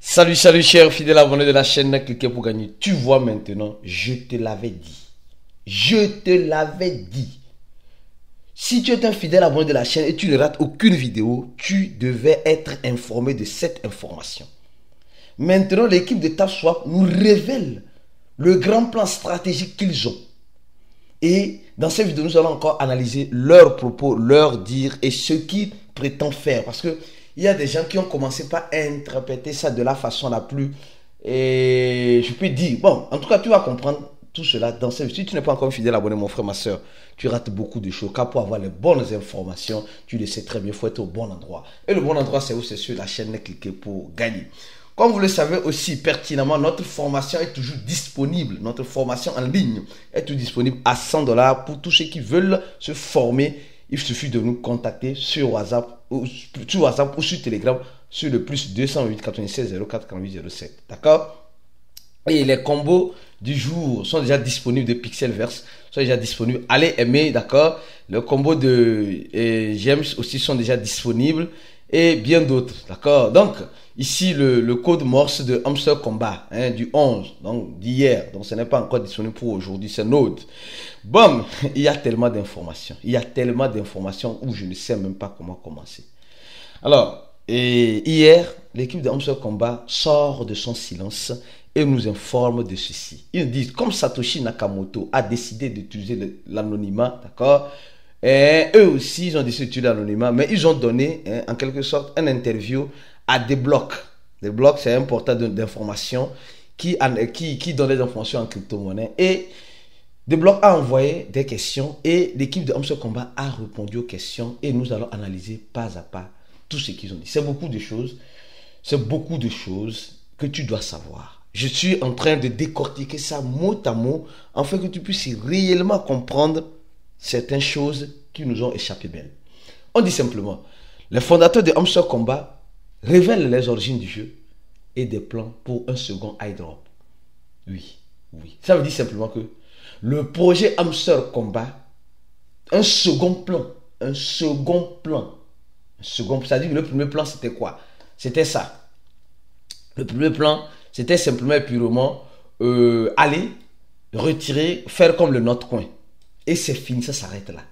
Salut chers fidèles abonnés de la chaîne, cliquez pour gagner. Tu vois maintenant, je te l'avais dit. Je te l'avais dit. Si tu es un fidèle abonné de la chaîne et tu ne rates aucune vidéo, tu devais être informé de cette information. Maintenant, l'équipe de TapSwap nous révèle le grand plan stratégique qu'ils ont. Et dans cette vidéo, nous allons encore analyser leurs propos, leurs dires et ce qu'ils prétendent faire. Parce que il y a des gens qui ont commencé par interpréter ça de la façon la plus... Et je peux dire... Bon, en tout cas, tu vas comprendre tout cela dans cette vidéo. Si tu n'es pas encore fidèle abonné, mon frère, ma soeur, tu rates beaucoup de choses. Car pour avoir les bonnes informations, tu le sais très bien, il faut être au bon endroit. Et le bon endroit, c'est où? C'est sur la chaîne, cliquez pour gagner. Comme vous le savez aussi pertinemment, notre formation est toujours disponible. Notre formation en ligne est toujours disponible à 100 $ pour tous ceux qui veulent se former. Il suffit de nous contacter sur WhatsApp ou sur Telegram sur le plus 208 96 04 48 07. D'accord? Et les combos du jour sont déjà disponibles de Pixelverse, sont déjà disponibles. Allez aimer, d'accord? Le combo de James aussi sont déjà disponibles et bien d'autres, d'accord? Donc, ici le code Morse de Hamster Combat, hein, du 11, donc d'hier, donc ce n'est pas encore disponible pour aujourd'hui, c'est Node. Bon, il y a tellement d'informations, où je ne sais même pas comment commencer. Alors, hier, l'équipe de Hamster Combat sort de son silence et nous informe de ceci. Ils disent, comme Satoshi Nakamoto a décidé d'utiliser l'anonymat, d'accord, et eux aussi, ils ont décidé d'utiliser l'anonymat, mais ils ont donné, hein, en quelque sorte, une interview à des blocs. Les blocs, c'est un portail d'informations qui donne des informations en crypto-monnaie. Et des blocs a envoyé des questions et l'équipe de Hamster Combat a répondu aux questions et nous allons analyser pas à pas tout ce qu'ils ont dit. C'est beaucoup de choses. C'est beaucoup de choses que tu dois savoir. Je suis en train de décortiquer ça mot à mot afin que tu puisses réellement comprendre certaines choses qui nous ont échappé belle. On dit simplement, les fondateurs de Hamster Combat révèlent les origines du jeu et des plans pour un second airdrop. Oui. Ça veut dire simplement que le projet Hamster Combat, un second plan, c'est-à-dire que le premier plan c'était quoi? C'était ça. Le premier plan, c'était simplement et purement aller, retirer, faire comme le Notcoin. Et c'est fini, ça s'arrête là.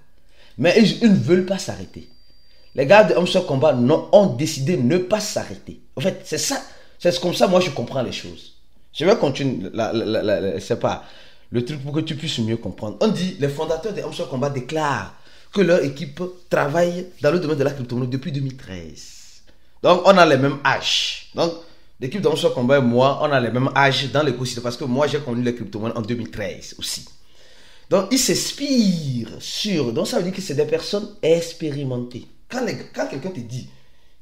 Mais ils ne veulent pas s'arrêter. Les gars de Hamster Combat ont décidé de ne pas s'arrêter. En fait, c'est ça. C'est comme ça, moi, je comprends les choses. Je vais continuer, c'est pas le truc pour que tu puisses mieux comprendre. On dit, les fondateurs de Hamster Combat déclarent que leur équipe travaille dans le domaine de la crypto-monnaie depuis 2013. Donc, on a les mêmes âges. Donc, l'équipe de Hamster Combat et moi, on a les mêmes âges dans l'écosystème. Parce que moi, j'ai connu les crypto-monnaies en 2013 aussi. Donc, ils s'inspirent sur... Donc, ça veut dire que c'est des personnes expérimentées. Quand quelqu'un te dit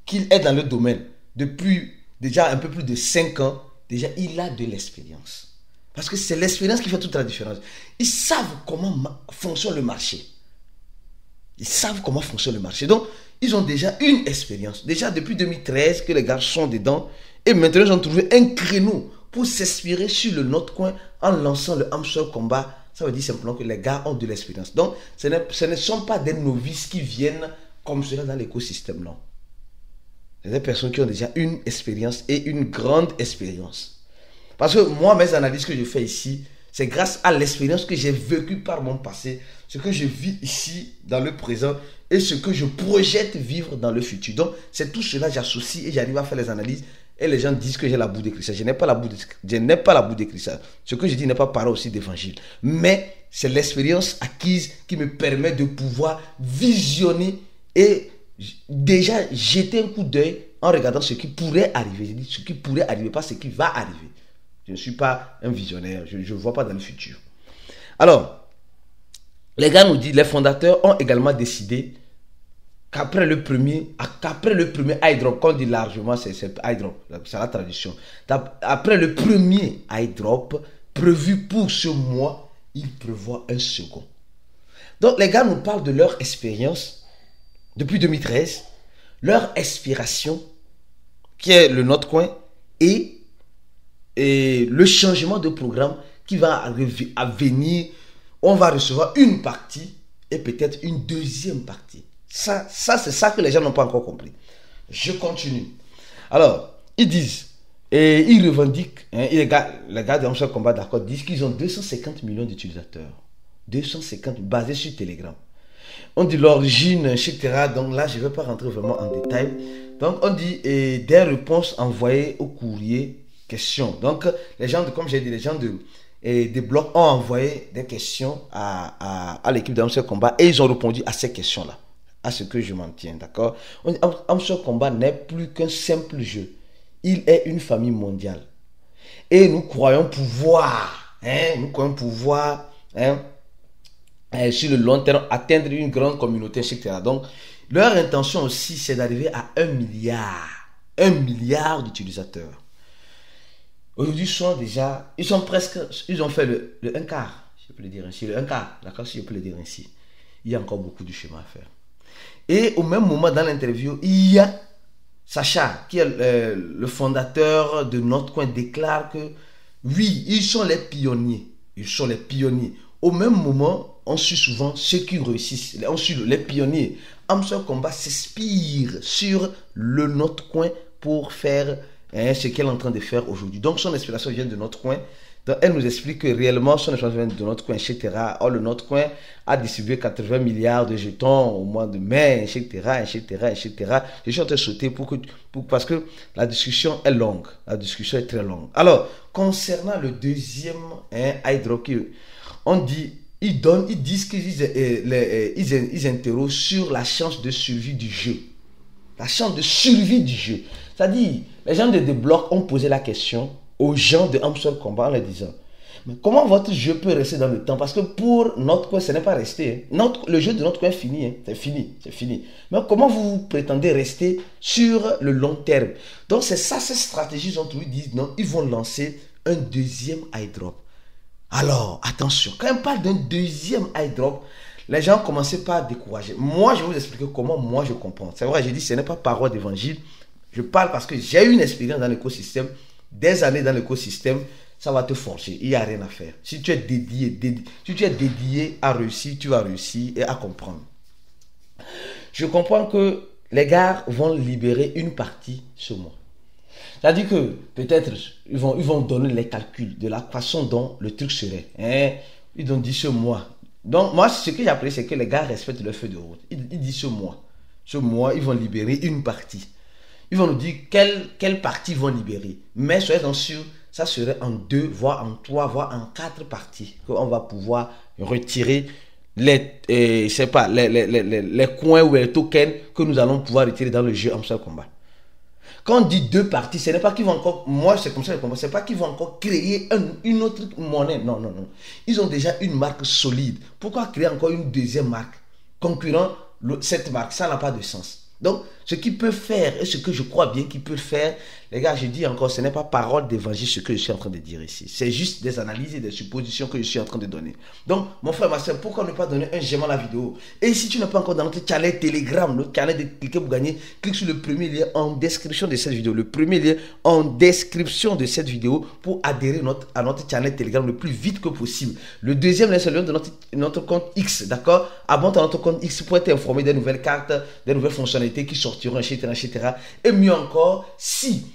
qu'il est dans le domaine depuis déjà un peu plus de 5 ans, déjà, il a de l'expérience. Parce que c'est l'expérience qui fait toute la différence. Ils savent comment fonctionne le marché. Donc, ils ont déjà une expérience. Déjà, depuis 2013, que les gars sont dedans. Et maintenant, ils ont trouvé un créneau pour s'inspirer sur le Notcoin en lançant le Hamster Combat. Ça veut dire simplement que les gars ont de l'expérience. Donc, ce ne sont pas des novices qui viennent comme cela dans l'écosystème, non. C'est des personnes qui ont déjà une expérience et une grande expérience. Parce que moi, mes analyses que je fais ici, c'est grâce à l'expérience que j'ai vécue par mon passé, ce que je vis ici dans le présent et ce que je projette vivre dans le futur. Donc, c'est tout cela que j'associe et j'arrive à faire les analyses. Et les gens disent que j'ai la boule de cristal. Je n'ai pas la boule de cristal. Ce que je dis n'est pas pareil aussi d'évangile. Mais c'est l'expérience acquise qui me permet de pouvoir visionner et déjà jeter un coup d'œil en regardant ce qui pourrait arriver. Je dis ce qui pourrait arriver, pas ce qui va arriver. Je ne suis pas un visionnaire. Je ne vois pas dans le futur. Alors, les gars nous disent, les fondateurs ont également décidé qu'après le premier airdrop, qu'on dit largement, c'est airdrop, c'est la tradition. Après le premier airdrop prévu pour ce mois, ils prévoient un second. Donc les gars nous parlent de leur expérience depuis 2013, leur inspiration, qui est le Notcoin, et le changement de programme qui va arriver à venir. On va recevoir une partie et peut-être une deuxième partie. Ça c'est ça que les gens n'ont pas encore compris. Je continue. Alors, ils disent, Et ils revendiquent, les gars de Amstel Combat, d'accord, disent qu'ils ont 250 millions d'utilisateurs. 250, basés sur Telegram. On dit l'origine, etc. Donc là, je ne vais pas rentrer vraiment en détail. Donc on dit des réponses envoyées au courrier questions. Donc les gens, comme j'ai dit, les gens des blocs ont envoyé des questions à l'équipe d'Amstel Combat et ils ont répondu à ces questions-là, à ce que je m'en tiens, d'accord. Amstel Combat n'est plus qu'un simple jeu. Il est une famille mondiale. Et nous croyons pouvoir, sur le long terme, atteindre une grande communauté, etc. Donc, leur intention aussi, c'est d'arriver à 1 milliard. 1 milliard d'utilisateurs. Aujourd'hui, ils ont fait le 1 quart, si je peux le dire ainsi. Le 1 quart, d'accord, si je peux le dire ainsi. Il y a encore beaucoup de chemin à faire. Et au même moment, dans l'interview, il y a Sacha, qui est le fondateur de Notre Coin, déclare que oui, ils sont les pionniers. Ils sont les pionniers. Au même moment, on suit souvent ceux qui réussissent. On suit les pionniers. Amstel Combat s'inspire sur le Notre Coin pour faire ce qu'elle est en train de faire aujourd'hui. Donc son inspiration vient de Notre Coin. Donc, elle nous explique que réellement son inspiration vient de Notre Coin, etc. Or, le Notre Coin a distribué 80 milliards de jetons au mois de mai, etc. Je suis en train de sauter parce que la discussion est longue. La discussion est très longue. Alors, concernant le deuxième airdrop, on dit, ils disent qu'ils interrogent sur la chance de survie du jeu. La chance de survie du jeu. C'est-à-dire, les gens de blocs ont posé la question aux gens de Amstel Combat en leur disant, mais comment votre jeu peut rester dans le temps? Parce que pour Notre Coin, ce n'est pas resté. Le jeu de Notre Coin est fini. C'est fini. Mais comment vous prétendez rester sur le long terme? Donc c'est ça, ces stratégies, ils disent non, ils vont lancer un deuxième airdrop. Alors, attention, quand on parle d'un deuxième airdrop, les gens commençaient par décourager. Moi, je vais vous expliquer comment moi je comprends. C'est vrai, j'ai dit, ce n'est pas parole d'évangile. Je parle parce que j'ai eu une expérience dans l'écosystème. Des années dans l'écosystème, ça va te forcer. Il n'y a rien à faire. Si tu es dédié à réussir, tu vas réussir et à comprendre. Je comprends que les gars vont libérer une partie ce mois. C'est-à-dire que peut-être ils vont donner les calculs de la façon dont le truc serait. Ils ont dit ce mois. Donc moi, ce que j'ai appris, c'est que les gars respectent le feu de route. Ils disent ce mois. Ce mois, ils vont libérer une partie. Ils vont nous dire quelle partie ils vont libérer. Mais soyez-en sûrs, ça serait en 2, voire en 3, voire en 4 parties qu'on va pouvoir retirer les coins ou les tokens que nous allons pouvoir retirer dans le jeu Amstel Combat. Quand on dit 2 parties, ce n'est pas qu'ils vont encore, moi c'est comme ça, c'est pas qu'ils vont encore créer une autre monnaie. Non. Ils ont déjà une marque solide. Pourquoi créer encore une deuxième marque concurrent cette marque? Ça n'a pas de sens. Donc, ce qu'il peut faire et ce que je crois bien qu'il peut faire, les gars, je dis encore, ce n'est pas parole d'évangile ce que je suis en train de dire ici. C'est juste des analyses et des suppositions que je suis en train de donner. Donc, mon frère, ma soeur, pourquoi ne pas donner un j'aime à la vidéo? Et si tu n'es pas encore dans notre channel Telegram, le channel de Cliquez pour gagner, clique sur le premier lien en description de cette vidéo. Le premier lien en description de cette vidéo pour adhérer à notre channel Telegram le plus vite que possible. Le deuxième lien, c'est le lien de notre compte X, d'accord? Abonne-toi à notre compte X pour être informé des nouvelles cartes, des nouvelles fonctionnalités qui sortiront, etc. Et mieux encore, si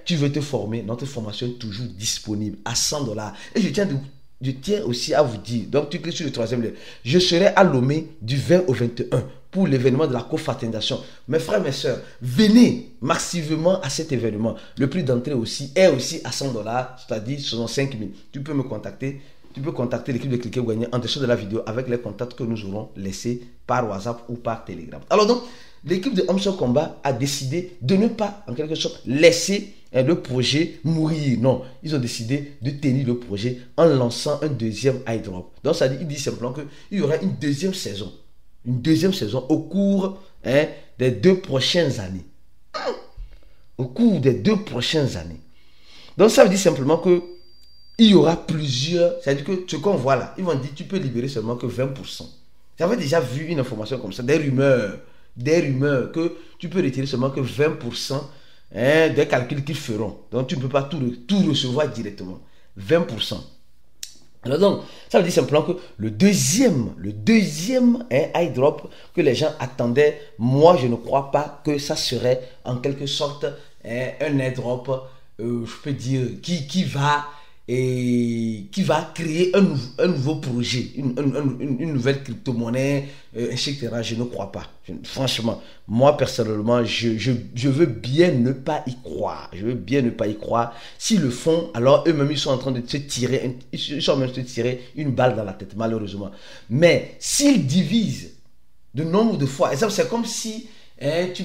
tu veux te former, notre formation est toujours disponible à $100. Et je tiens aussi à vous dire, donc tu cliques sur le troisième lien, je serai à Lomé du 20 au 21 pour l'événement de la co-fraternisation. Mes frères, mes soeurs, venez massivement à cet événement. Le prix d'entrée aussi est aussi à $100, c'est-à-dire 65 000. Tu peux me contacter. Tu peux contacter l'équipe de Cliquez pour gagner en dessous de la vidéo avec les contacts que nous aurons laissés par WhatsApp ou par Telegram. Alors donc, l'équipe de Amstel Combat a décidé de ne pas, en quelque sorte, laisser le projet mourir. Non, ils ont décidé de tenir le projet en lançant un deuxième airdrop. Donc, ça dit, il dit simplement qu'il y aura une deuxième saison. Une deuxième saison au cours des 2 prochaines années. Au cours des 2 prochaines années. Donc, ça veut dire simplement que il y aura plusieurs, c'est-à-dire que ce qu'on voit là, ils vont dire tu peux libérer seulement que 20%. J'avais déjà vu une information comme ça, des rumeurs que tu peux retirer seulement que 20% des calculs qu'ils feront. Donc tu ne peux pas tout recevoir directement. 20%. Alors donc, ça veut dire simplement que le deuxième airdrop que les gens attendaient, moi je ne crois pas que ça serait en quelque sorte un airdrop je peux dire, qui va créer un nouveau projet, une nouvelle crypto-monnaie, etc. Je ne crois pas. Franchement, moi personnellement, je veux bien ne pas y croire. Je veux bien ne pas y croire. S'ils le font, alors eux-mêmes, ils sont en train de se tirer, ils sont en train de se tirer une balle dans la tête, malheureusement. Mais s'ils divisent de nombre de fois, c'est comme si tu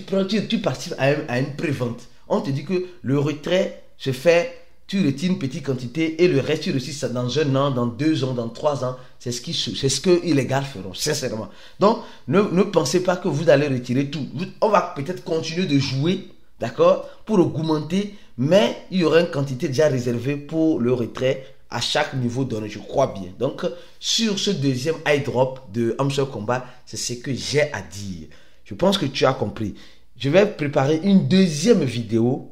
participes à une prévente. On te dit que le retrait se fait, tu retires une petite quantité et le reste, tu réussis ça dans 1 an, dans 2 ans, dans 3 ans. C'est ce que les gars feront, sincèrement. Donc, ne pensez pas que vous allez retirer tout. On va peut-être continuer de jouer, d'accord, pour augmenter, mais il y aura une quantité déjà réservée pour le retrait à chaque niveau donné, je crois bien. Donc, sur ce deuxième iDrop de Hamster Combat, c'est ce que j'ai à dire. Je pense que tu as compris. Je vais préparer une deuxième vidéo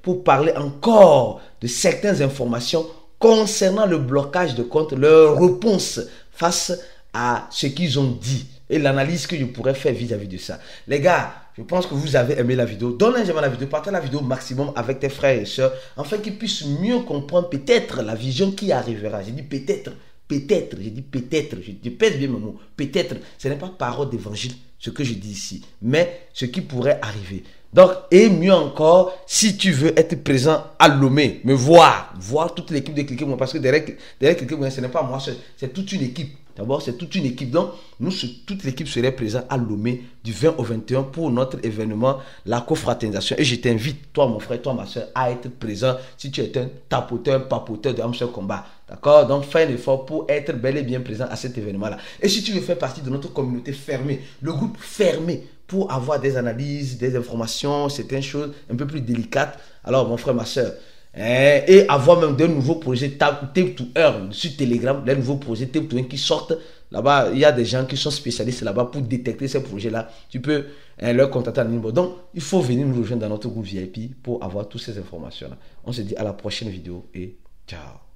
pour parler encore de certaines informations concernant le blocage de compte, leur réponse face à ce qu'ils ont dit et l'analyse que je pourrais faire vis-à-vis de ça. Les gars, je pense que vous avez aimé la vidéo. Donne un j'aime à la vidéo, partage la vidéo au maximum avec tes frères et sœurs afin qu'ils puissent mieux comprendre peut-être la vision qui arrivera. J'ai dit peut-être, j'ai dit peut-être, je pèse bien mes mots. Peut-être, ce n'est pas parole d'évangile ce que je dis ici, mais ce qui pourrait arriver. Donc, et mieux encore, si tu veux être présent à Lomé, me voir toute l'équipe de Cliquez Moi, parce que derrière Cliquez Moi, ce n'est pas moi seul, c'est toute une équipe. D'abord, c'est toute une équipe. Donc, toute l'équipe serait présente à Lomé du 20 au 21 pour notre événement, la cofraternisation. Et je t'invite, toi mon frère, toi ma soeur, à être présent si tu es un papoteur de Hamster Combat. D'accord? Donc, fais un effort pour être bel et bien présent à cet événement-là. Et si tu veux faire partie de notre communauté fermée, le groupe fermé, pour avoir des analyses, des informations, certaines choses un peu plus délicates, alors mon frère, ma soeur, et avoir même de nouveaux projets Tape to Earn sur Telegram, des nouveaux projets Tape to Earn qui sortent là-bas. Il y a des gens qui sont spécialistes là-bas pour détecter ces projets-là. Tu peux leur contacter en ligne. Donc, il faut venir nous rejoindre dans notre groupe VIP pour avoir toutes ces informations-là. On se dit à la prochaine vidéo et ciao.